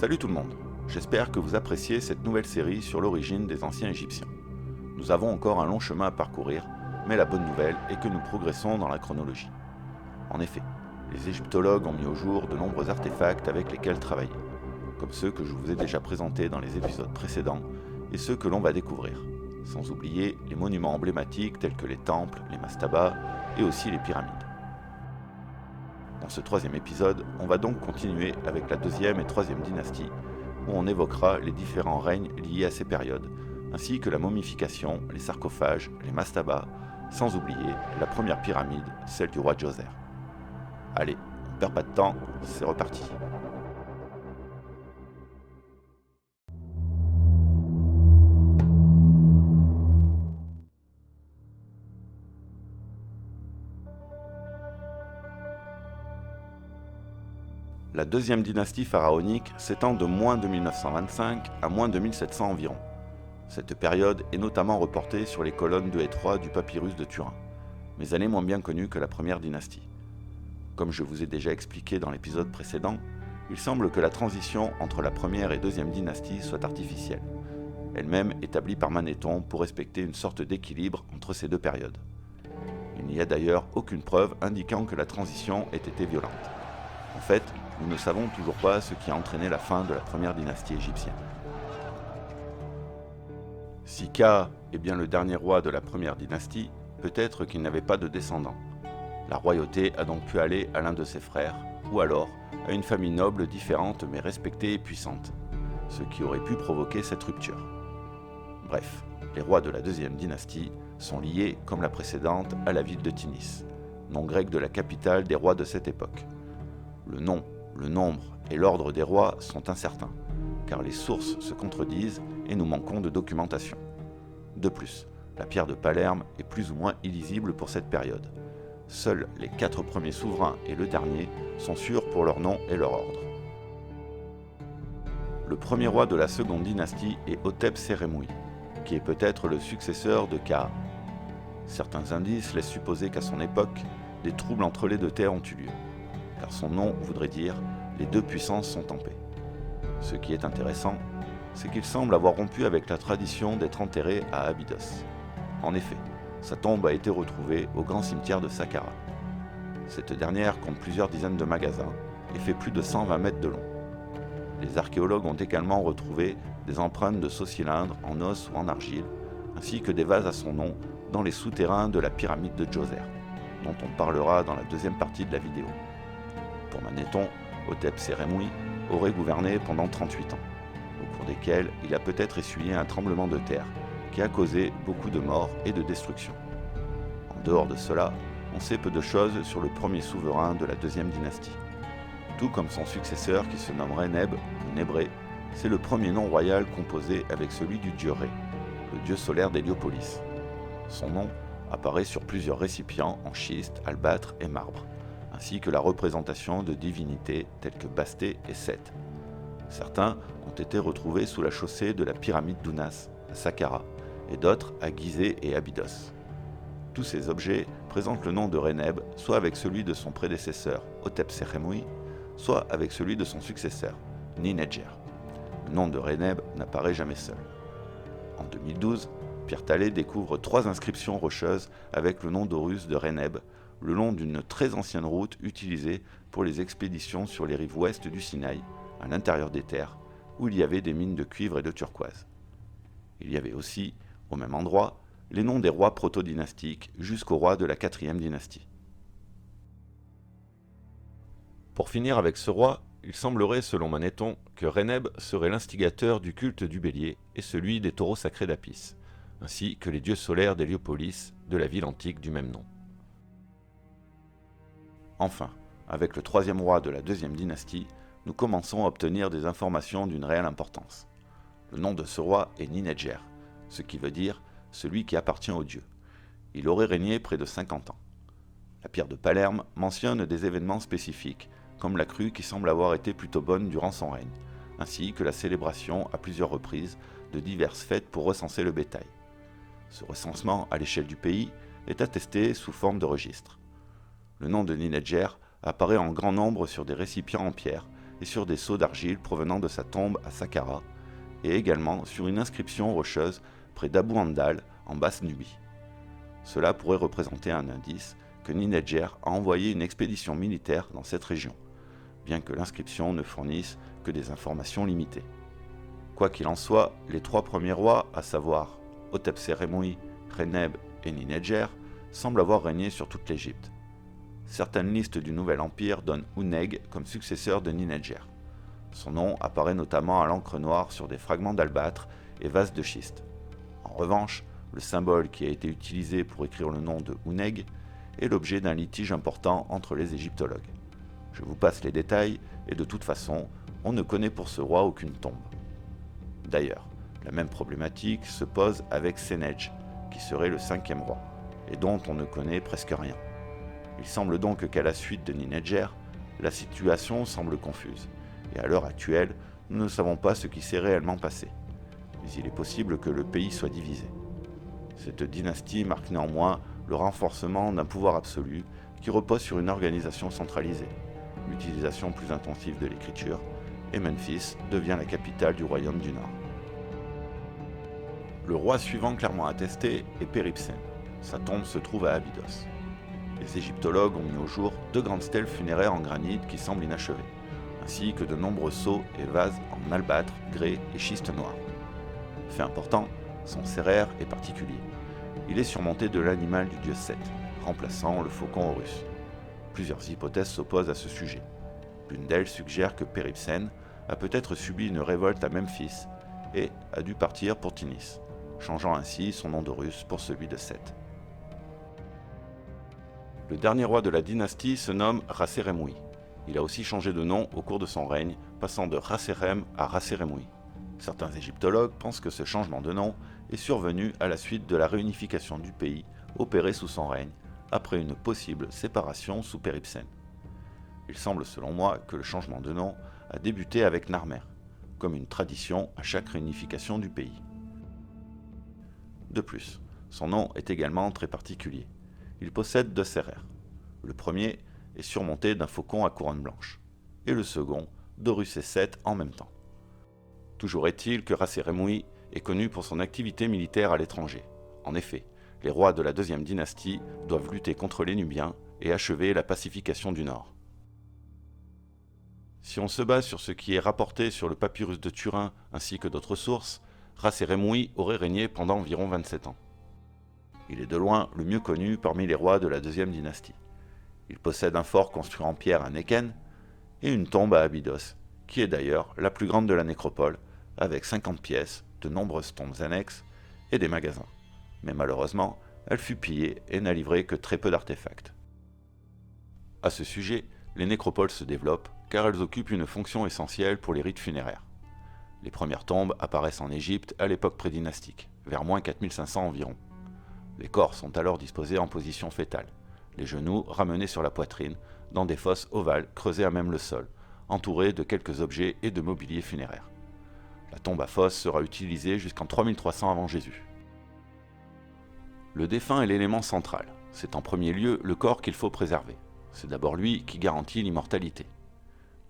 Salut tout le monde, j'espère que vous appréciez cette nouvelle série sur l'origine des anciens Égyptiens. Nous avons encore un long chemin à parcourir, mais la bonne nouvelle est que nous progressons dans la chronologie. En effet, les égyptologues ont mis au jour de nombreux artefacts avec lesquels travailler, comme ceux que je vous ai déjà présentés dans les épisodes précédents et ceux que l'on va découvrir, sans oublier les monuments emblématiques tels que les temples, les mastabas et aussi les pyramides. Dans ce troisième épisode, on va donc continuer avec la deuxième et troisième dynastie, où on évoquera les différents règnes liés à ces périodes, ainsi que la momification, les sarcophages, les mastabas, sans oublier la première pyramide, celle du roi Djoser. Allez, on perd pas de temps, c'est reparti. La deuxième dynastie pharaonique s'étend de moins 2925 à moins 2700 environ. Cette période est notamment reportée sur les colonnes 2 et 3 du papyrus de Turin, mais elle est moins bien connue que la première dynastie. Comme je vous ai déjà expliqué dans l'épisode précédent, il semble que la transition entre la première et deuxième dynastie soit artificielle, elle-même établie par Manéthon pour respecter une sorte d'équilibre entre ces deux périodes. Il n'y a d'ailleurs aucune preuve indiquant que la transition ait été violente. En fait, nous ne savons toujours pas ce qui a entraîné la fin de la première dynastie égyptienne. Si Ka est bien le dernier roi de la première dynastie, peut-être qu'il n'avait pas de descendants. La royauté a donc pu aller à l'un de ses frères, ou alors à une famille noble différente mais respectée et puissante, ce qui aurait pu provoquer cette rupture. Bref, les rois de la deuxième dynastie sont liés, comme la précédente, à la ville de Tinis, nom grec de la capitale des rois de cette époque. Le nom, le nombre et l'ordre des rois sont incertains, car les sources se contredisent et nous manquons de documentation. De plus, la pierre de Palerme est plus ou moins illisible pour cette période. Seuls les 4 premiers souverains et le dernier sont sûrs pour leur nom et leur ordre. Le premier roi de la seconde dynastie est Hotep-Sérémoui, qui est peut-être le successeur de Ka. Certains indices laissent supposer qu'à son époque, des troubles entre les deux terres ont eu lieu, car son nom voudrait dire « les deux puissances sont en paix ». Ce qui est intéressant, c'est qu'il semble avoir rompu avec la tradition d'être enterré à Abydos. En effet, sa tombe a été retrouvée au grand cimetière de Saqqara. Cette dernière compte plusieurs dizaines de magasins et fait plus de 120 mètres de long. Les archéologues ont également retrouvé des empreintes de sauts-cylindres en os ou en argile, ainsi que des vases à son nom dans les souterrains de la pyramide de Djoser, dont on parlera dans la deuxième partie de la vidéo. Pour Manéthon, Hotep-Sérémoui aurait gouverné pendant 38 ans, au cours desquels il a peut-être essuyé un tremblement de terre qui a causé beaucoup de morts et de destruction. En dehors de cela, on sait peu de choses sur le premier souverain de la deuxième dynastie. Tout comme son successeur qui se nomme Reneb ou Nébré, c'est le premier nom royal composé avec celui du dieu Ré, le dieu solaire d'Héliopolis. Son nom apparaît sur plusieurs récipients en schiste, albâtre et marbre, ainsi que la représentation de divinités telles que Basté et Seth. Certains ont été retrouvés sous la chaussée de la pyramide d'Ounas, à Saqqara, et d'autres à Gizeh et Abydos. Tous ces objets présentent le nom de Reneb, soit avec celui de son prédécesseur, Hotep-Sérémoui, soit avec celui de son successeur, Ninedjer. Le nom de Reneb n'apparaît jamais seul. En 2012, Pierre Tallet découvre 3 inscriptions rocheuses avec le nom d'Horus de Reneb, le long d'une très ancienne route utilisée pour les expéditions sur les rives ouest du Sinaï, à l'intérieur des terres, où il y avait des mines de cuivre et de turquoise. Il y avait aussi, au même endroit, les noms des rois proto-dynastiques jusqu'au roi de la 4e dynastie. Pour finir avec ce roi, il semblerait, selon Manéthon, que Reneb serait l'instigateur du culte du bélier et celui des taureaux sacrés d'Apis, ainsi que les dieux solaires d'Héliopolis, de la ville antique du même nom. Enfin, avec le 3e roi de la 2e dynastie, nous commençons à obtenir des informations d'une réelle importance. Le nom de ce roi est Ninedjer, ce qui veut dire « celui qui appartient aux dieux ». Il aurait régné près de 50 ans. La pierre de Palerme mentionne des événements spécifiques, comme la crue qui semble avoir été plutôt bonne durant son règne, ainsi que la célébration à plusieurs reprises de diverses fêtes pour recenser le bétail. Ce recensement à l'échelle du pays est attesté sous forme de registre. Le nom de Ninedjer apparaît en grand nombre sur des récipients en pierre et sur des seaux d'argile provenant de sa tombe à Saqqara, et également sur une inscription rocheuse près d'Abu Andal, en Basse-Nubie. Cela pourrait représenter un indice que Ninetjer a envoyé une expédition militaire dans cette région, bien que l'inscription ne fournisse que des informations limitées. Quoi qu'il en soit, les 3 premiers rois, à savoir Hotep-Séremouï, Reneb et Ninetjer, semblent avoir régné sur toute l'Égypte. Certaines listes du Nouvel Empire donnent Ouneg comme successeur de Ninetjer. Son nom apparaît notamment à l'encre noire sur des fragments d'albâtre et vases de schiste. En revanche, le symbole qui a été utilisé pour écrire le nom de Ouneg est l'objet d'un litige important entre les égyptologues. Je vous passe les détails, et de toute façon, on ne connaît pour ce roi aucune tombe. D'ailleurs, la même problématique se pose avec Sénej, qui serait le 5e roi, et dont on ne connaît presque rien. Il semble donc qu'à la suite de Ninetjer, la situation semble confuse, et à l'heure actuelle, nous ne savons pas ce qui s'est réellement passé. Mais il est possible que le pays soit divisé. Cette dynastie marque néanmoins le renforcement d'un pouvoir absolu qui repose sur une organisation centralisée, l'utilisation plus intensive de l'écriture, et Memphis devient la capitale du royaume du Nord. Le roi suivant clairement attesté est Péripsène. Sa tombe se trouve à Abydos. Les égyptologues ont mis au jour 2 grandes stèles funéraires en granit qui semblent inachevées, ainsi que de nombreux sceaux et vases en albâtre, grès et schiste noir. Fait important, son céraire est particulier. Il est surmonté de l'animal du dieu Seth, remplaçant le faucon Horus. Plusieurs hypothèses s'opposent à ce sujet. L'une d'elles suggère que Péripsène a peut-être subi une révolte à Memphis et a dû partir pour Tinis, changeant ainsi son nom d'Horus pour celui de Seth. Le dernier roi de la dynastie se nomme Rasseremouï. Il a aussi changé de nom au cours de son règne, passant de Rasserem à Rasseremouï. Certains égyptologues pensent que ce changement de nom est survenu à la suite de la réunification du pays opérée sous son règne, après une possible séparation sous Péripsène. Il semble selon moi que le changement de nom a débuté avec Narmer, comme une tradition à chaque réunification du pays. De plus, son nom est également très particulier. Il possède 2 céraires. Le premier est surmonté d'un faucon à couronne blanche, et le second d'Horus et Seth en même temps. Toujours est-il que Rasseremouï est connu pour son activité militaire à l'étranger. En effet, les rois de la 2e dynastie doivent lutter contre les Nubiens et achever la pacification du Nord. Si on se base sur ce qui est rapporté sur le papyrus de Turin ainsi que d'autres sources, Rasseremouï aurait régné pendant environ 27 ans. Il est de loin le mieux connu parmi les rois de la 2e dynastie. Il possède un fort construit en pierre à Neken et une tombe à Abydos, qui est d'ailleurs la plus grande de la nécropole, avec 50 pièces, de nombreuses tombes annexes et des magasins. Mais malheureusement, elle fut pillée et n'a livré que très peu d'artefacts. À ce sujet, les nécropoles se développent car elles occupent une fonction essentielle pour les rites funéraires. Les premières tombes apparaissent en Égypte à l'époque prédynastique, vers moins 4500 environ. Les corps sont alors disposés en position fétale, les genoux ramenés sur la poitrine, dans des fosses ovales creusées à même le sol, entourées de quelques objets et de mobilier funéraire. La tombe à fosse sera utilisée jusqu'en 3300 avant Jésus. Le défunt est l'élément central. C'est en premier lieu le corps qu'il faut préserver. C'est d'abord lui qui garantit l'immortalité.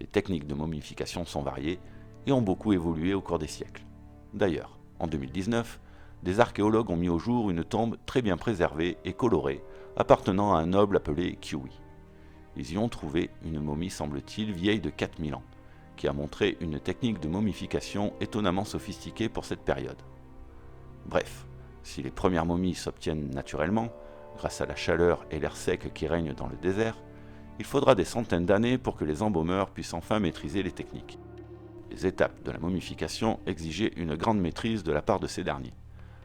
Les techniques de momification sont variées et ont beaucoup évolué au cours des siècles. D'ailleurs, en 2019, des archéologues ont mis au jour une tombe très bien préservée et colorée appartenant à un noble appelé Kiwi. Ils y ont trouvé une momie, semble-t-il, vieille de 4000 ans, qui a montré une technique de momification étonnamment sophistiquée pour cette période. Bref, si les premières momies s'obtiennent naturellement, grâce à la chaleur et l'air sec qui règnent dans le désert, il faudra des centaines d'années pour que les embaumeurs puissent enfin maîtriser les techniques. Les étapes de la momification exigeaient une grande maîtrise de la part de ces derniers,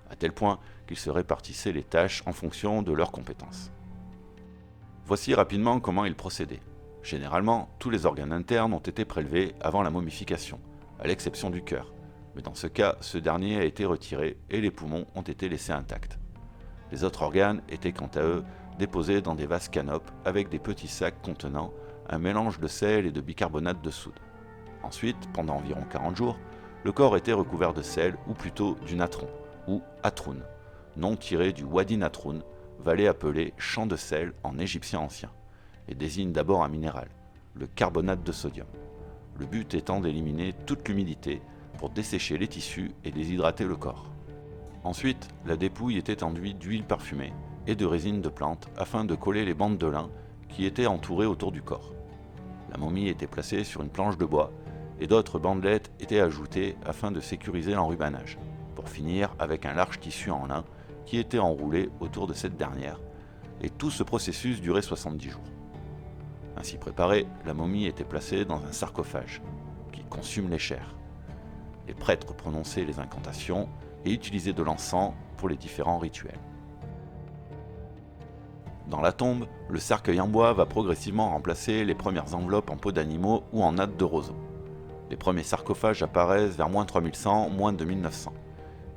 à tel point qu'ils se répartissaient les tâches en fonction de leurs compétences. Voici rapidement comment ils procédaient. Généralement, tous les organes internes ont été prélevés avant la momification, à l'exception du cœur, mais dans ce cas, ce dernier a été retiré et les poumons ont été laissés intacts. Les autres organes étaient quant à eux déposés dans des vases canopes avec des petits sacs contenant un mélange de sel et de bicarbonate de soude. Ensuite, pendant environ 40 jours, le corps était recouvert de sel ou plutôt du natron, ou atroun, nom tiré du Wadi Natroun, vallée appelée champ de sel en égyptien ancien, et désigne d'abord un minéral, le carbonate de sodium. le but étant d'éliminer toute l'humidité pour dessécher les tissus et déshydrater le corps. Ensuite, la dépouille était enduite d'huile parfumée et de résine de plante afin de coller les bandes de lin qui étaient entourées autour du corps. La momie était placée sur une planche de bois et d'autres bandelettes étaient ajoutées afin de sécuriser l'enrubanage, pour finir avec un large tissu en lin qui était enroulé autour de cette dernière, et tout ce processus durait 70 jours. Ainsi préparée, la momie était placée dans un sarcophage qui consume les chairs. Les prêtres prononçaient les incantations et utilisaient de l'encens pour les différents rituels. Dans la tombe, le cercueil en bois va progressivement remplacer les premières enveloppes en peau d'animaux ou en nattes de roseaux. Les premiers sarcophages apparaissent vers moins 3100, moins 2900.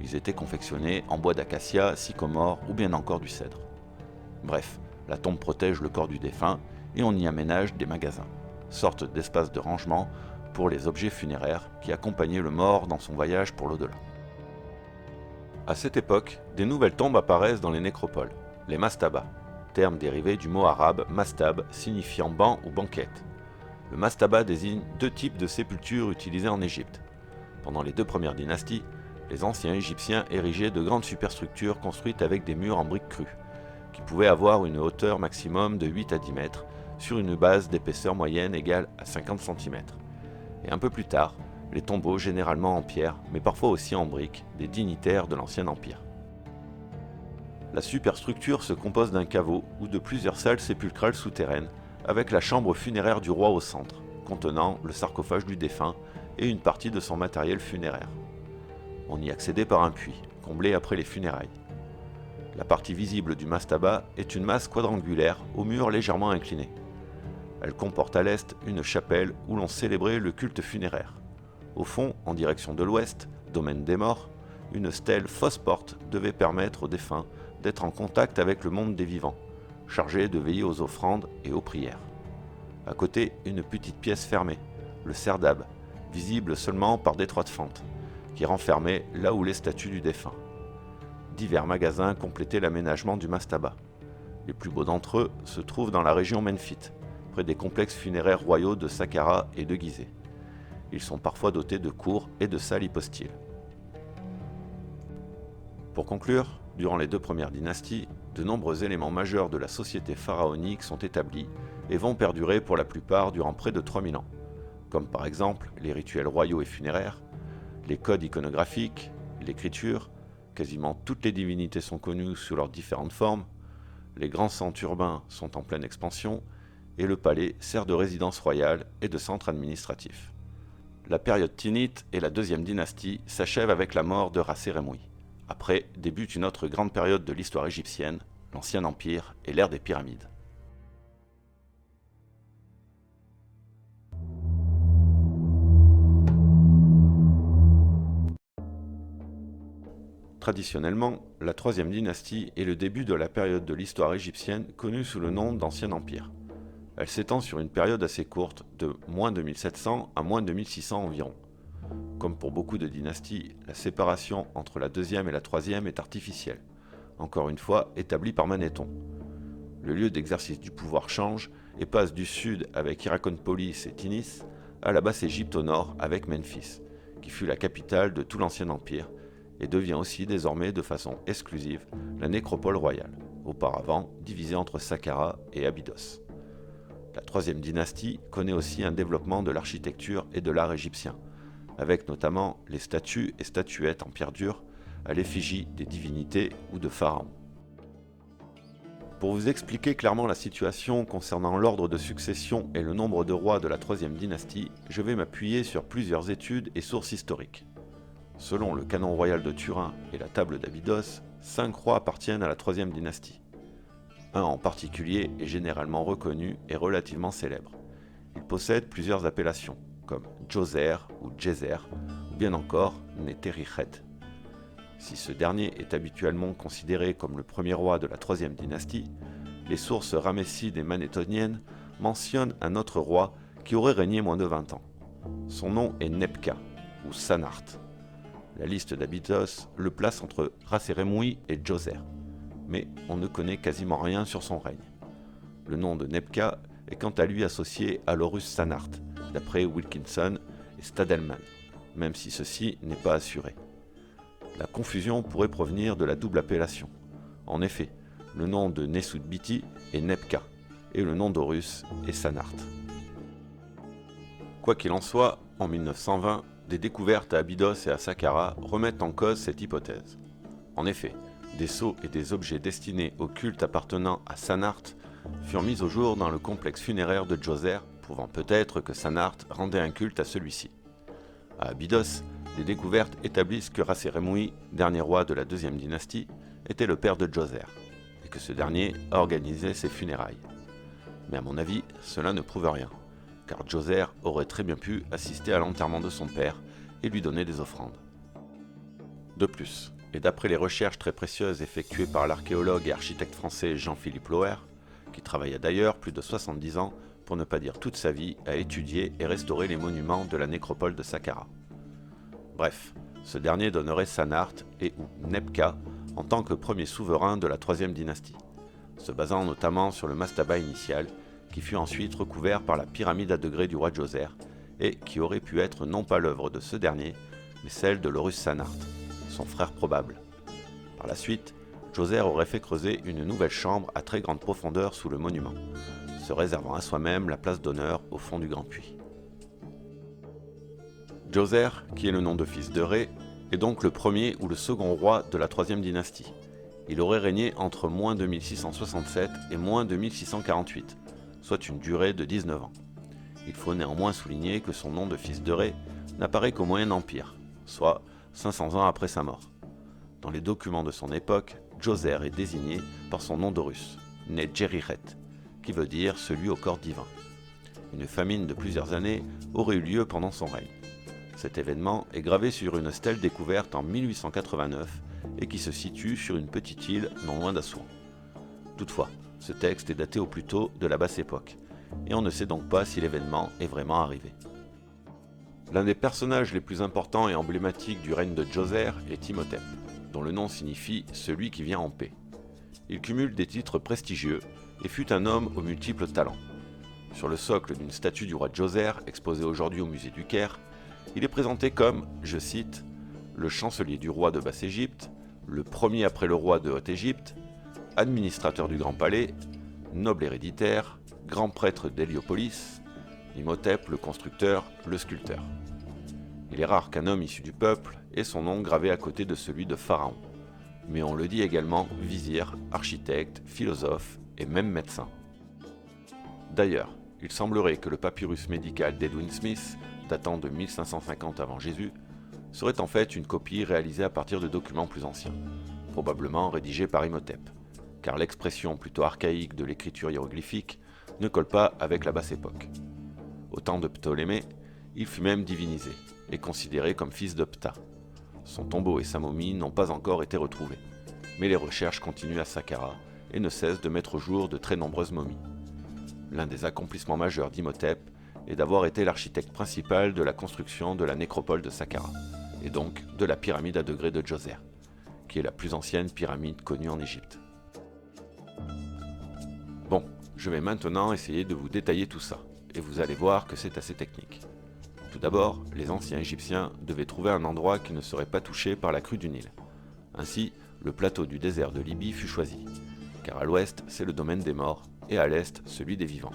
Ils étaient confectionnés en bois d'acacia, sycomore ou bien encore du cèdre. Bref, la tombe protège le corps du défunt et on y aménage des magasins, sorte d'espaces de rangement pour les objets funéraires qui accompagnaient le mort dans son voyage pour l'au-delà. À cette époque, des nouvelles tombes apparaissent dans les nécropoles, les mastabas, terme dérivé du mot arabe mastab signifiant banc ou banquette. Le mastaba désigne deux types de sépultures utilisées en Égypte. Pendant les deux premières dynasties, les anciens Égyptiens érigeaient de grandes superstructures construites avec des murs en briques crues, qui pouvaient avoir une hauteur maximum de 8 à 10 mètres, sur une base d'épaisseur moyenne égale à 50 cm. Et un peu plus tard, les tombeaux généralement en pierre, mais parfois aussi en briques, des dignitaires de l'Ancien Empire. La superstructure se compose d'un caveau ou de plusieurs salles sépulcrales souterraines, avec la chambre funéraire du roi au centre, contenant le sarcophage du défunt et une partie de son matériel funéraire. On y accédait par un puits, comblé après les funérailles. La partie visible du mastaba est une masse quadrangulaire au mur légèrement incliné. Elle comporte à l'est une chapelle où l'on célébrait le culte funéraire. Au fond, en direction de l'ouest, domaine des morts, une stèle fausse porte devait permettre aux défunts d'être en contact avec le monde des vivants, chargé de veiller aux offrandes et aux prières. À côté, une petite pièce fermée, le serdab, visible seulement par d'étroites fentes, qui renfermait là où les statues du défunt. Divers magasins complétaient l'aménagement du mastaba. Les plus beaux d'entre eux se trouvent dans la région ménphite, près des complexes funéraires royaux de Saqqara et de Gizeh. Ils sont parfois dotés de cours et de salles hypostyles. Pour conclure, durant les deux premières dynasties, de nombreux éléments majeurs de la société pharaonique sont établis et vont perdurer pour la plupart durant près de 3000 ans, comme par exemple les rituels royaux et funéraires, les codes iconographiques, l'écriture, quasiment toutes les divinités sont connues sous leurs différentes formes, les grands centres urbains sont en pleine expansion, et le palais sert de résidence royale et de centre administratif. La période tinnite et la deuxième dynastie s'achèvent avec la mort de Ras-Seremoui. Après débute une autre grande période de l'histoire égyptienne, l'Ancien Empire et l'ère des pyramides. Traditionnellement, la troisième dynastie est le début de la période de l'histoire égyptienne connue sous le nom d'Ancien Empire. Elle s'étend sur une période assez courte, de moins 2700 à moins 2600 environ. Comme pour beaucoup de dynasties, la séparation entre la deuxième et la troisième est artificielle, encore une fois établie par Manéthon. Le lieu d'exercice du pouvoir change et passe du sud avec Hierakonpolis et Tinis à la Basse-Égypte au nord avec Memphis, qui fut la capitale de tout l'Ancien Empire et devient aussi désormais de façon exclusive la nécropole royale, auparavant divisée entre Saqqara et Abydos. La troisième dynastie connaît aussi un développement de l'architecture et de l'art égyptien, avec notamment les statues et statuettes en pierre dure à l'effigie des divinités ou de pharaons. Pour vous expliquer clairement la situation concernant l'ordre de succession et le nombre de rois de la troisième dynastie, je vais m'appuyer sur plusieurs études et sources historiques. Selon le canon royal de Turin et la table d'Abydos, 5 rois appartiennent à la troisième dynastie. Un en particulier est généralement reconnu et relativement célèbre. Il possède plusieurs appellations, comme Djoser ou Djeser, ou bien encore Neterichet. Si ce dernier est habituellement considéré comme le premier roi de la troisième dynastie, les sources ramessides et manéthoniennes mentionnent un autre roi qui aurait régné moins de 20 ans. Son nom est Nebka, ou Sanart. La liste d'Abydos le place entre Ras-Seremoui et Djoser, mais on ne connaît quasiment rien sur son règne. Le nom de Nebka est quant à lui associé à l'Horus Sanart, d'après Wilkinson et Stadelman, même si ceci n'est pas assuré. La confusion pourrait provenir de la double appellation. En effet, le nom de Nesut-Biti est Nebka, et le nom d'Horus est Sanart. Quoi qu'il en soit, en 1920, des découvertes à Abydos et à Saqqara remettent en cause cette hypothèse. En effet, des sceaux et des objets destinés au culte appartenant à Sanart furent mis au jour dans le complexe funéraire de Djoser, prouvant peut-être que Sanart rendait un culte à celui-ci. À Abydos, des découvertes établissent que Ras-Seremoui, dernier roi de la deuxième dynastie, était le père de Djoser, et que ce dernier organisait ses funérailles. Mais à mon avis, cela ne prouve rien, car Djoser aurait très bien pu assister à l'enterrement de son père et lui donner des offrandes. De plus, et d'après les recherches très précieuses effectuées par l'archéologue et architecte français Jean-Philippe Loher, qui travailla d'ailleurs plus de 70 ans, pour ne pas dire toute sa vie, à étudier et restaurer les monuments de la nécropole de Saqqara. Bref, ce dernier donnerait Sanart et ou Nebka en tant que premier souverain de la troisième dynastie, se basant notamment sur le mastaba initial, qui fut ensuite recouvert par la pyramide à degrés du roi Djoser, et qui aurait pu être non pas l'œuvre de ce dernier, mais celle de l'Horus Sanart, son frère probable. Par la suite, Djoser aurait fait creuser une nouvelle chambre à très grande profondeur sous le monument, se réservant à soi-même la place d'honneur au fond du grand puits. Djoser, qui est le nom de fils de Ré, est donc le premier ou le second roi de la troisième dynastie. Il aurait régné entre moins 2667 et moins 2648, soit une durée de 19 ans. Il faut néanmoins souligner que son nom de fils de Ré n'apparaît qu'au Moyen Empire, soit 500 ans après sa mort. Dans les documents de son époque, Djoser est désigné par son nom d'Horus, Nedjeriret, qui veut dire celui au corps divin. Une famine de plusieurs années aurait eu lieu pendant son règne. Cet événement est gravé sur une stèle découverte en 1889 et qui se situe sur une petite île non loin d'Assouan. Toutefois, ce texte est daté au plus tôt de la Basse Époque, et on ne sait donc pas si l'événement est vraiment arrivé. L'un des personnages les plus importants et emblématiques du règne de Djoser est Imhotep, dont le nom signifie « celui qui vient en paix ». Il cumule des titres prestigieux et fut un homme aux multiples talents. Sur le socle d'une statue du roi Djoser, exposée aujourd'hui au musée du Caire, il est présenté comme, je cite, « le chancelier du roi de Basse-Égypte, le premier après le roi de Haute-Égypte, administrateur du Grand Palais, noble héréditaire, grand prêtre d'Héliopolis, Imhotep le constructeur, le sculpteur. » Il est rare qu'un homme issu du peuple ait son nom gravé à côté de celui de pharaon, mais on le dit également vizir, architecte, philosophe et même médecin. D'ailleurs, il semblerait que le papyrus médical d'Edwin Smith, datant de 1550 avant Jésus, serait en fait une copie réalisée à partir de documents plus anciens, probablement rédigés par Imhotep, car l'expression plutôt archaïque de l'écriture hiéroglyphique ne colle pas avec la Basse Époque. Au temps de Ptolémée, il fut même divinisé et considéré comme fils de Ptah. Son tombeau et sa momie n'ont pas encore été retrouvés, mais les recherches continuent à Saqqara et ne cessent de mettre au jour de très nombreuses momies. L'un des accomplissements majeurs d'Imhotep est d'avoir été l'architecte principal de la construction de la nécropole de Saqqara, et donc de la pyramide à degrés de Djoser, qui est la plus ancienne pyramide connue en Égypte. Bon, je vais maintenant essayer de vous détailler tout ça, et vous allez voir que c'est assez technique. Tout d'abord, les anciens Égyptiens devaient trouver un endroit qui ne serait pas touché par la crue du Nil. Ainsi, le plateau du désert de Libye fut choisi, car à l'ouest, c'est le domaine des morts, et à l'est, celui des vivants.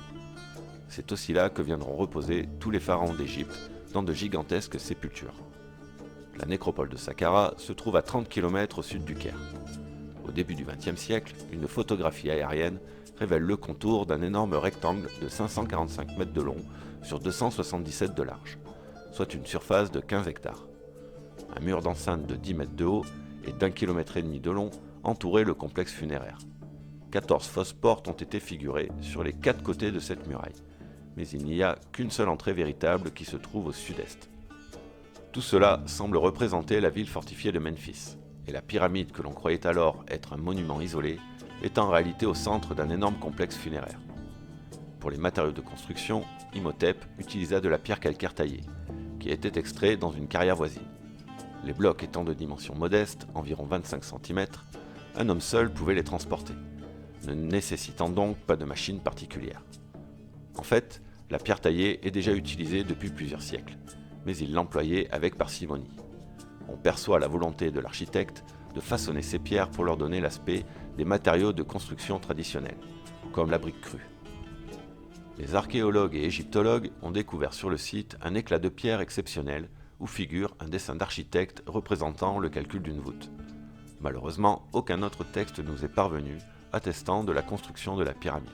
C'est aussi là que viendront reposer tous les pharaons d'Égypte dans de gigantesques sépultures. La nécropole de Saqqara se trouve à 30 km au sud du Caire. Au début du XXe siècle, une photographie aérienne révèle le contour d'un énorme rectangle de 545 mètres de long sur 277 de large, soit une surface de 15 hectares. Un mur d'enceinte de 10 mètres de haut et d'1,5 km de long entourait le complexe funéraire. 14 fausses portes ont été figurées sur les 4 côtés de cette muraille, mais il n'y a qu'une seule entrée véritable qui se trouve au sud-est. Tout cela semble représenter la ville fortifiée de Memphis, et la pyramide que l'on croyait alors être un monument isolé est en réalité au centre d'un énorme complexe funéraire. Pour les matériaux de construction, Imhotep utilisa de la pierre calcaire taillée, qui était extraite dans une carrière voisine. Les blocs étant de dimension modeste, environ 25 cm, un homme seul pouvait les transporter, ne nécessitant donc pas de machine particulière. En fait, La pierre taillée est déjà utilisée depuis plusieurs siècles, mais il l'employait avec parcimonie. On perçoit la volonté de l'architecte de façonner ces pierres pour leur donner l'aspect des matériaux de construction traditionnels, comme la brique crue. Les archéologues et égyptologues ont découvert sur le site un éclat de pierre exceptionnel où figure un dessin d'architecte représentant le calcul d'une voûte. Malheureusement, aucun autre texte nous est parvenu attestant de la construction de la pyramide.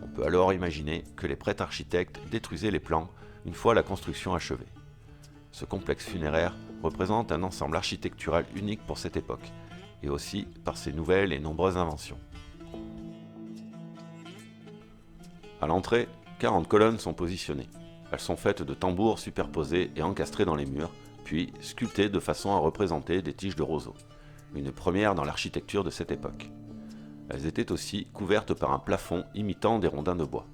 On peut alors imaginer que les prêtres architectes détruisaient les plans une fois la construction achevée. Ce complexe funéraire représente un ensemble architectural unique pour cette époque, et aussi par ses nouvelles et nombreuses inventions. À l'entrée, 40 colonnes sont positionnées. Elles sont faites de tambours superposés et encastrés dans les murs, puis sculptées de façon à représenter des tiges de roseaux, une première dans l'architecture de cette époque. Elles étaient aussi couvertes par un plafond imitant des rondins de bois.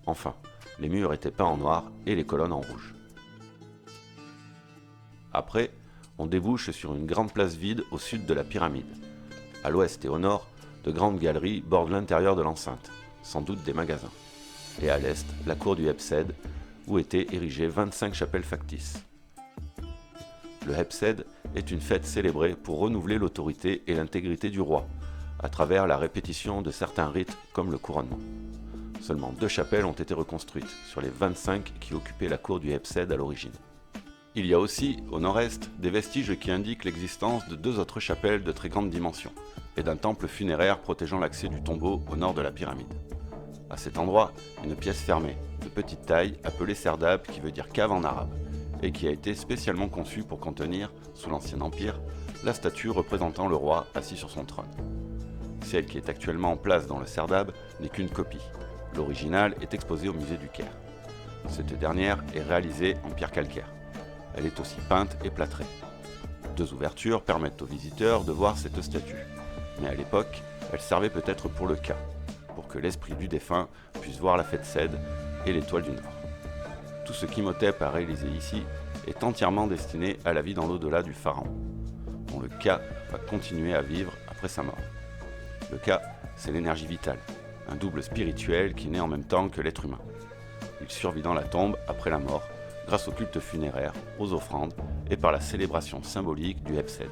Enfin, les murs étaient peints en noir et les colonnes en rouge. Après, on débouche sur une grande place vide au sud de la pyramide. À l'ouest et au nord, de grandes galeries bordent l'intérieur de l'enceinte, sans doute des magasins. Et à l'est, la cour du Hebsed, où étaient érigées 25 chapelles factices. Le Hebsed est une fête célébrée pour renouveler l'autorité et l'intégrité du roi, à travers la répétition de certains rites comme le couronnement. Seulement 2 chapelles ont été reconstruites sur les 25 qui occupaient la cour du Hebsed à l'origine. Il y a aussi, au nord-est, des vestiges qui indiquent l'existence de 2 autres chapelles de très grande dimension, et d'un temple funéraire protégeant l'accès du tombeau au nord de la pyramide. À cet endroit, une pièce fermée, de petite taille, appelée serdab, qui veut dire cave en arabe, et qui a été spécialement conçue pour contenir, sous l'Ancien Empire, la statue représentant le roi assis sur son trône. Celle qui est actuellement en place dans le serdab n'est qu'une copie. L'original est exposé au musée du Caire. Cette dernière est réalisée en pierre calcaire. Elle est aussi peinte et plâtrée. 2 ouvertures permettent aux visiteurs de voir cette statue, mais à l'époque, elle servait peut-être pour le cas, pour que l'esprit du défunt puisse voir la fête Sed et l'étoile du Nord. Tout ce qu'Imhotep a réalisé ici est entièrement destiné à la vie dans l'au-delà du pharaon, dont le Ka va continuer à vivre après sa mort. Le Ka, c'est l'énergie vitale, un double spirituel qui naît en même temps que l'être humain. Il survit dans la tombe après la mort, grâce au culte funéraire, aux offrandes et par la célébration symbolique du Hebsed.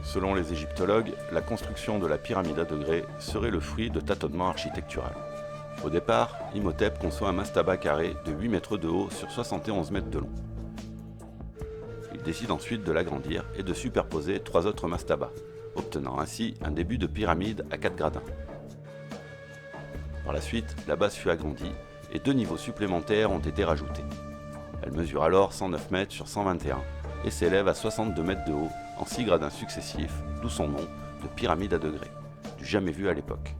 Selon les égyptologues, la construction de la pyramide à degrés serait le fruit de tâtonnements architecturaux. Au départ, Imhotep conçoit un mastaba carré de 8 mètres de haut sur 71 mètres de long. Il décide ensuite de l'agrandir et de superposer 3 autres mastabas, obtenant ainsi un début de pyramide à 4 gradins. Par la suite, la base fut agrandie et 2 niveaux supplémentaires ont été rajoutés. Elle mesure alors 109 mètres sur 121 et s'élève à 62 mètres de haut en 6 gradins successifs, d'où son nom de pyramide à degrés, du jamais vu à l'époque.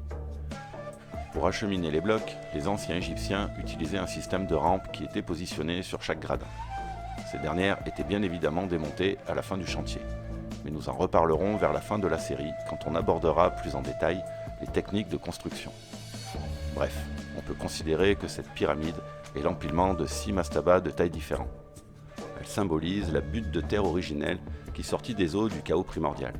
Pour acheminer les blocs, les anciens Égyptiens utilisaient un système de rampes qui était positionné sur chaque gradin. Ces dernières étaient bien évidemment démontées à la fin du chantier, mais nous en reparlerons vers la fin de la série quand on abordera plus en détail les techniques de construction. Bref, on peut considérer que cette pyramide est l'empilement de 6 mastabas de tailles différentes. Elle symbolise la butte de terre originelle qui sortit des eaux du chaos primordial.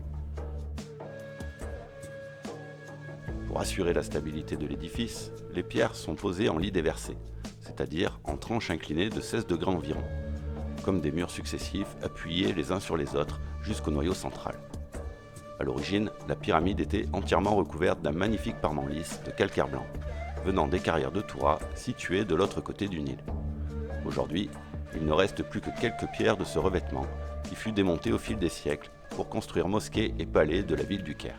Pour assurer la stabilité de l'édifice, les pierres sont posées en lits déversés, c'est-à-dire en tranches inclinées de 16 degrés environ, comme des murs successifs appuyés les uns sur les autres jusqu'au noyau central. À l'origine, la pyramide était entièrement recouverte d'un magnifique parement lisse de calcaire blanc, venant des carrières de Toura situées de l'autre côté du Nil. Aujourd'hui, il ne reste plus que quelques pierres de ce revêtement qui fut démonté au fil des siècles pour construire mosquées et palais de la ville du Caire.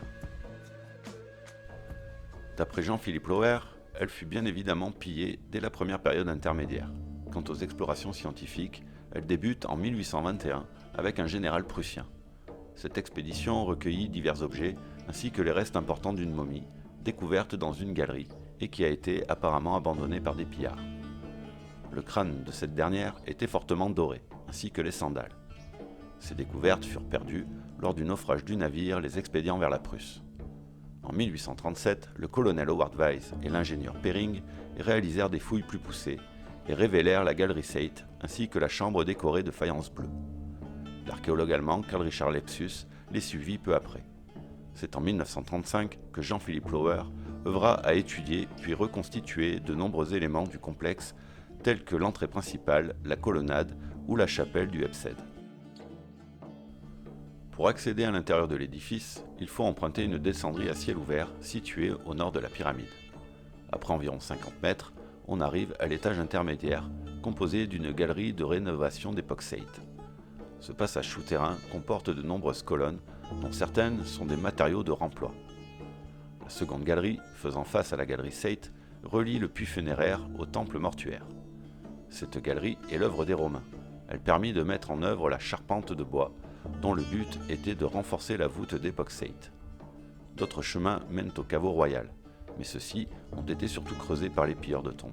D'après Jean-Philippe Lauer, elle fut bien évidemment pillée dès la première période intermédiaire. Quant aux explorations scientifiques, elles débutent en 1821 avec un général prussien. Cette expédition recueillit divers objets ainsi que les restes importants d'une momie, découverte dans une galerie et qui a été apparemment abandonnée par des pillards. Le crâne de cette dernière était fortement doré, ainsi que les sandales. Ces découvertes furent perdues lors du naufrage du navire les expédiant vers la Prusse. En 1837, le colonel Howard Weiss et l'ingénieur Perring réalisèrent des fouilles plus poussées et révélèrent la galerie Seyth ainsi que la chambre décorée de faïence bleue. L'archéologue allemand Karl Richard Lepsius les suivit peu après. C'est en 1935 que Jean-Philippe Lauer œuvra à étudier puis reconstituer de nombreux éléments du complexe tels que l'entrée principale, la colonnade ou la chapelle du Hebsed. Pour accéder à l'intérieur de l'édifice, il faut emprunter une descendrie à ciel ouvert située au nord de la pyramide. Après environ 50 mètres, on arrive à l'étage intermédiaire, composé d'une galerie de rénovation d'époque Seyte. Ce passage souterrain comporte de nombreuses colonnes, dont certaines sont des matériaux de remploi. La seconde galerie, faisant face à la galerie Seyte, relie le puits funéraire au temple mortuaire. Cette galerie est l'œuvre des Romains. Elle permit de mettre en œuvre la charpente de bois, dont le but était de renforcer la voûte d'époque Seyte. D'autres chemins mènent au caveau royal, mais ceux-ci ont été surtout creusés par les pilleurs de tombes.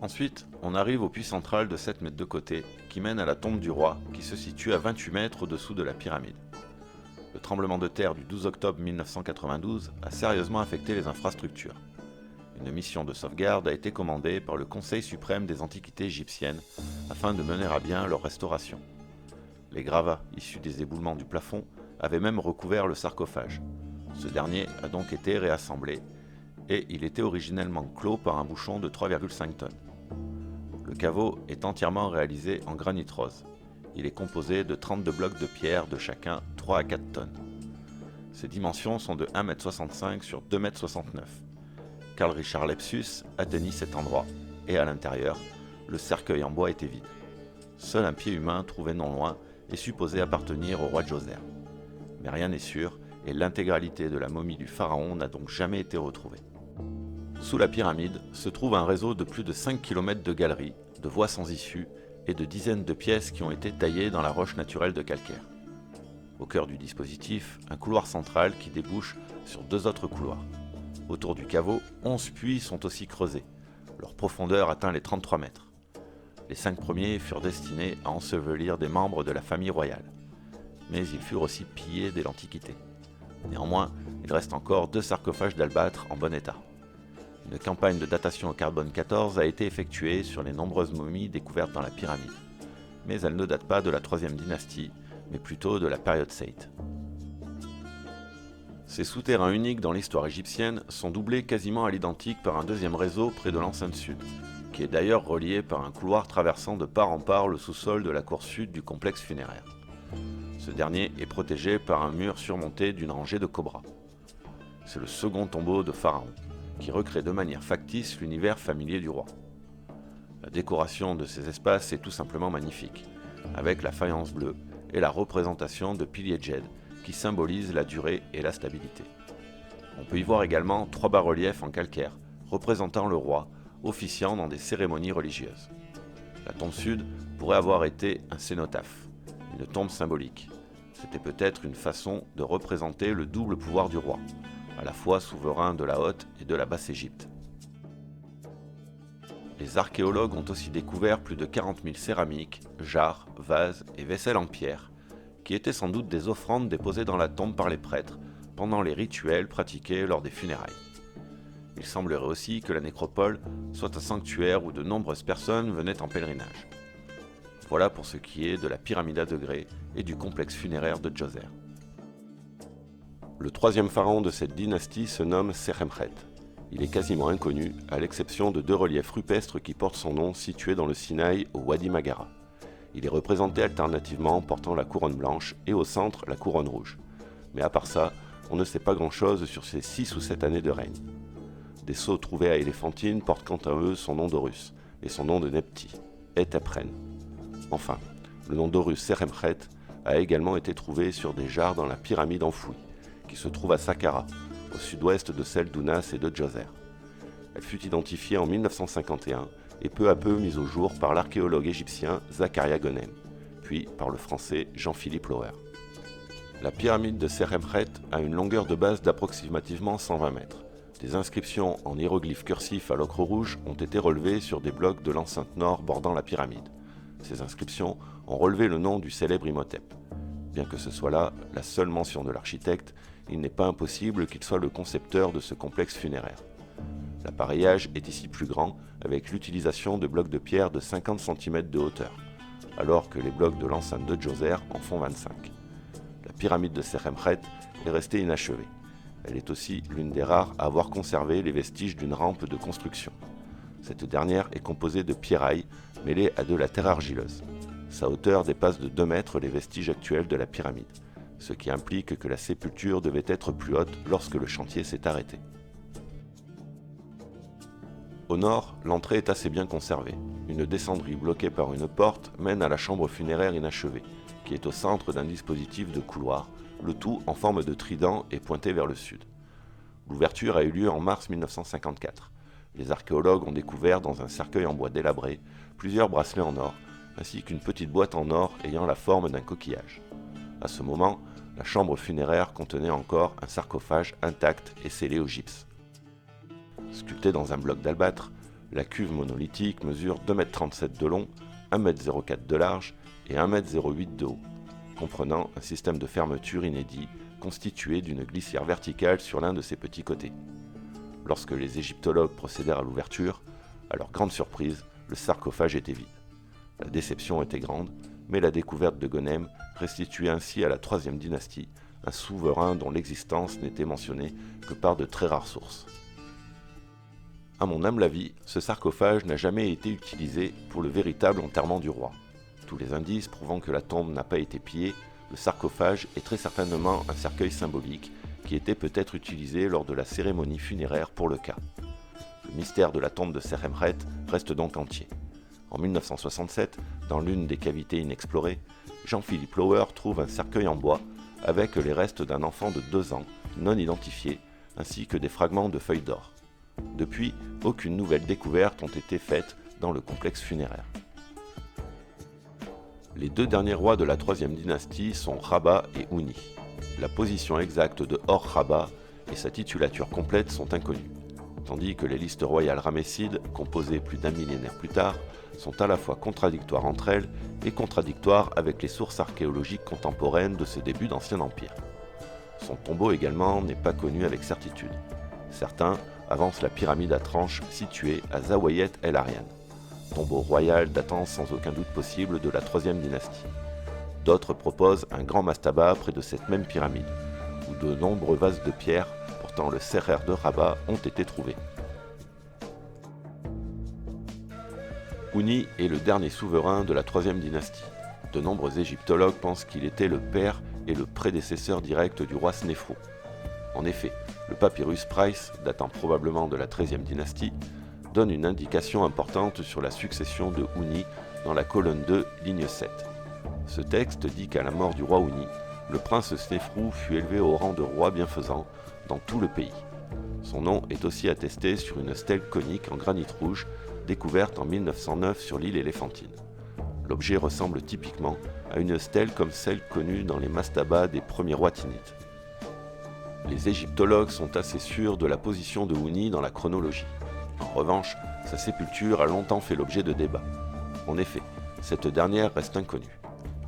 Ensuite, on arrive au puits central de 7 mètres de côté, qui mène à la tombe du roi, qui se situe à 28 mètres au-dessous de la pyramide. Le tremblement de terre du 12 octobre 1992 a sérieusement affecté les infrastructures. Une mission de sauvegarde a été commandée par le Conseil suprême des antiquités égyptiennes afin de mener à bien leur restauration. Les gravats issus des éboulements du plafond avaient même recouvert le sarcophage. Ce dernier a donc été réassemblé et il était originellement clos par un bouchon de 3,5 tonnes. Le caveau est entièrement réalisé en granit rose. Il est composé de 32 blocs de pierre de chacun 3 à 4 tonnes. Ses dimensions sont de 1,65 m sur 2,69 m. Carl Richard Lepsius atteignit cet endroit et à l'intérieur, le cercueil en bois était vide. Seul un pied humain trouvé non loin est supposé appartenir au roi Djoser. Mais rien n'est sûr et l'intégralité de la momie du pharaon n'a donc jamais été retrouvée. Sous la pyramide se trouve un réseau de plus de 5 km de galeries, de voies sans issue et de dizaines de pièces qui ont été taillées dans la roche naturelle de calcaire. Au cœur du dispositif, un couloir central qui débouche sur 2 autres couloirs. Autour du caveau, 11 puits sont aussi creusés. Leur profondeur atteint les 33 mètres. Les 5 premiers furent destinés à ensevelir des membres de la famille royale. Mais ils furent aussi pillés dès l'Antiquité. Néanmoins, il reste encore 2 sarcophages d'albâtre en bon état. Une campagne de datation au carbone 14 a été effectuée sur les nombreuses momies découvertes dans la pyramide. Mais elles ne datent pas de la 3e dynastie, mais plutôt de la période Seyte. Ces souterrains uniques dans l'histoire égyptienne sont doublés quasiment à l'identique par un deuxième réseau près de l'enceinte sud, qui est d'ailleurs relié par un couloir traversant de part en part le sous-sol de la cour sud du complexe funéraire. Ce dernier est protégé par un mur surmonté d'une rangée de cobras. C'est le second tombeau de Pharaon, qui recrée de manière factice l'univers familier du roi. La décoration de ces espaces est tout simplement magnifique, avec la faïence bleue et la représentation de piliers djed qui symbolisent la durée et la stabilité. On peut y voir également 3 bas-reliefs en calcaire, représentant le roi, officiant dans des cérémonies religieuses. La tombe sud pourrait avoir été un cénotaphe, une tombe symbolique. C'était peut-être une façon de représenter le double pouvoir du roi, à la fois souverain de la Haute et de la Basse-Égypte. Les archéologues ont aussi découvert plus de 40 000 céramiques, jarres, vases et vaisselles en pierre, qui étaient sans doute des offrandes déposées dans la tombe par les prêtres pendant les rituels pratiqués lors des funérailles. Il semblerait aussi que la nécropole soit un sanctuaire où de nombreuses personnes venaient en pèlerinage. Voilà pour ce qui est de la pyramide à degrés et du complexe funéraire de Djoser. Le 3e pharaon de cette dynastie se nomme Seremkhet. Il est quasiment inconnu, à l'exception de 2 reliefs rupestres qui portent son nom situés dans le Sinaï au Wadi Maghara. Il est représenté alternativement portant la couronne blanche et au centre la couronne rouge. Mais à part ça, on ne sait pas grand-chose sur ses 6 ou 7 années de règne. Des sceaux trouvés à Éléphantine portent quant à eux son nom d'Horus et son nom de Nepti, Etepren. Enfin, le nom d'Horus Seremkhet a également été trouvé sur des jarres dans la pyramide enfouie, qui se trouve à Saqqara, au sud-ouest de celle d'Ounas et de Djoser. Elle fut identifiée en 1951 et peu à peu mise au jour par l'archéologue égyptien Zakaria Gonem, puis par le français Jean-Philippe Lauer. La pyramide de Seremkhet a une longueur de base d'approximativement 120 mètres. Des inscriptions en hiéroglyphes cursifs à l'ocre rouge ont été relevées sur des blocs de l'enceinte nord bordant la pyramide. Ces inscriptions ont relevé le nom du célèbre Imhotep. Bien que ce soit là la seule mention de l'architecte, il n'est pas impossible qu'il soit le concepteur de ce complexe funéraire. L'appareillage est ici plus grand, avec l'utilisation de blocs de pierre de 50 cm de hauteur, alors que les blocs de l'enceinte de Djoser en font 25. La pyramide de Seremkhet est restée inachevée. Elle est aussi l'une des rares à avoir conservé les vestiges d'une rampe de construction. Cette dernière est composée de pierrailles mêlées à de la terre argileuse. Sa hauteur dépasse de 2 mètres les vestiges actuels de la pyramide, ce qui implique que la sépulture devait être plus haute lorsque le chantier s'est arrêté. Au nord, l'entrée est assez bien conservée. Une descendrie bloquée par une porte mène à la chambre funéraire inachevée, qui est au centre d'un dispositif de couloir, le tout en forme de trident et pointé vers le sud. L'ouverture a eu lieu en mars 1954. Les archéologues ont découvert dans un cercueil en bois délabré plusieurs bracelets en or, ainsi qu'une petite boîte en or ayant la forme d'un coquillage. À ce moment, la chambre funéraire contenait encore un sarcophage intact et scellé au gypse. Sculptée dans un bloc d'albâtre, la cuve monolithique mesure 2,37 m de long, 1,04 m de large et 1,08 m de haut, comprenant un système de fermeture inédit constitué d'une glissière verticale sur l'un de ses petits côtés. Lorsque les égyptologues procédèrent à l'ouverture, à leur grande surprise, le sarcophage était vide. La déception était grande, mais la découverte de Gonem restituait ainsi à la IIIe dynastie un souverain dont l'existence n'était mentionnée que par de très rares sources. À mon humble avis, ce sarcophage n'a jamais été utilisé pour le véritable enterrement du roi. Tous les indices prouvant que la tombe n'a pas été pillée, le sarcophage est très certainement un cercueil symbolique qui était peut-être utilisé lors de la cérémonie funéraire pour le cas. Le mystère de la tombe de Seremret reste donc entier. En 1967, dans l'une des cavités inexplorées, Jean-Philippe Lauer trouve un cercueil en bois avec les restes d'un enfant de 2 ans, non identifié, ainsi que des fragments de feuilles d'or. Depuis, aucune nouvelle découverte ont été faites dans le complexe funéraire. Les 2 derniers rois de la IIIe dynastie sont Rabba et Houni. La position exacte de Or-Rabba et sa titulature complète sont inconnues, tandis que les listes royales ramessides, composées plus d'un millénaire plus tard, sont à la fois contradictoires entre elles et contradictoires avec les sources archéologiques contemporaines de ce début d'Ancien Empire. Son tombeau également n'est pas connu avec certitude. Certains avancent la pyramide à tranches située à Zawayet El Aryan, tombeau royal datant sans aucun doute possible de la IIIe dynastie. D'autres proposent un grand mastaba près de cette même pyramide, où de nombreux vases de pierre portant le Serer de Rabat ont été trouvés. Houni est le dernier souverain de la IIIe dynastie. De nombreux égyptologues pensent qu'il était le père et le prédécesseur direct du roi Snéfrou. En effet, le papyrus Price, datant probablement de la XIIIe dynastie, donne une indication importante sur la succession de Houni dans la colonne 2, ligne 7. Ce texte dit qu'à la mort du roi Houni, le prince Snéfrou fut élevé au rang de roi bienfaisant dans tout le pays. Son nom est aussi attesté sur une stèle conique en granit rouge découverte en 1909 sur l'île Éléphantine. L'objet ressemble typiquement à une stèle comme celle connue dans les mastabas des premiers rois tinites. Les égyptologues sont assez sûrs de la position de Houni dans la chronologie. En revanche, sa sépulture a longtemps fait l'objet de débats. En effet, cette dernière reste inconnue,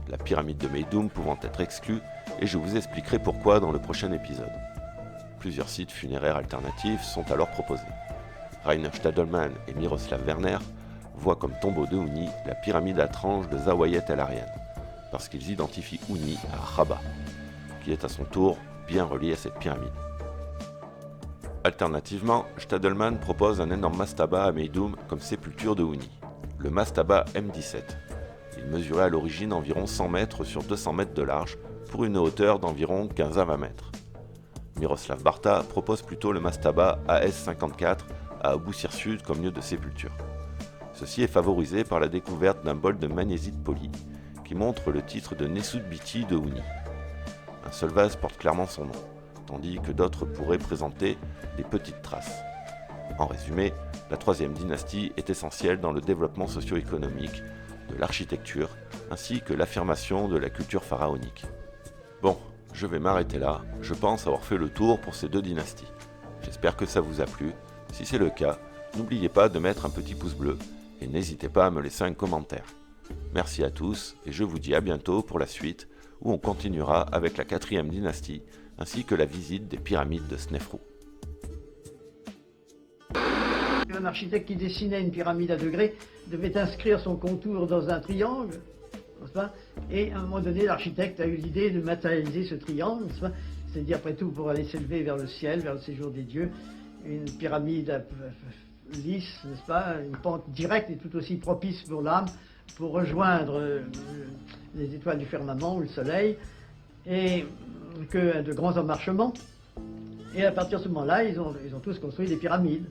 la pyramide de Meidoum pouvant être exclue, et je vous expliquerai pourquoi dans le prochain épisode. Plusieurs sites funéraires alternatifs sont alors proposés. Rainer Stadelmann et Miroslav Werner voient comme tombeau de Houni la pyramide à tranches de Zawayet El Aryan, parce qu'ils identifient Houni à Rabat, qui est à son tour bien relié à cette pyramide. Alternativement, Stadelmann propose un énorme mastaba à Meidoum comme sépulture de Houni, le mastaba M17. Il mesurait à l'origine environ 100 mètres sur 200 mètres de large pour une hauteur d'environ 15 à 20 mètres. Miroslav Barta propose plutôt le mastaba AS54 à Abou-Sir Sud comme lieu de sépulture. Ceci est favorisé par la découverte d'un bol de magnésites poli qui montre le titre de Nesut Biti de Houni. Un seul vase porte clairement son nom, tandis que d'autres pourraient présenter des petites traces. En résumé, la IIIe dynastie est essentielle dans le développement socio-économique, de l'architecture, ainsi que l'affirmation de la culture pharaonique. Bon, je vais m'arrêter là, je pense avoir fait le tour pour ces 2 dynasties. J'espère que ça vous a plu. Si c'est le cas, n'oubliez pas de mettre un petit pouce bleu et n'hésitez pas à me laisser un commentaire. Merci à tous et je vous dis à bientôt pour la suite où on continuera avec la 4e dynastie ainsi que la visite des pyramides de Snéfrou. Un architecte qui dessinait une pyramide à degrés devait inscrire son contour dans un triangle. n'est-ce pas? Et à un moment donné, l'architecte a eu l'idée de matérialiser ce triangle, n'est-ce pas? C'est-à-dire, après tout, pour aller s'élever vers le ciel, vers le séjour des dieux, une pyramide lisse, n'est-ce pas? Une pente directe et tout aussi propice pour l'âme, pour rejoindre les étoiles du firmament ou le soleil, et que de grands emmarchements. Et à partir de ce moment-là, ils ont tous construit des pyramides.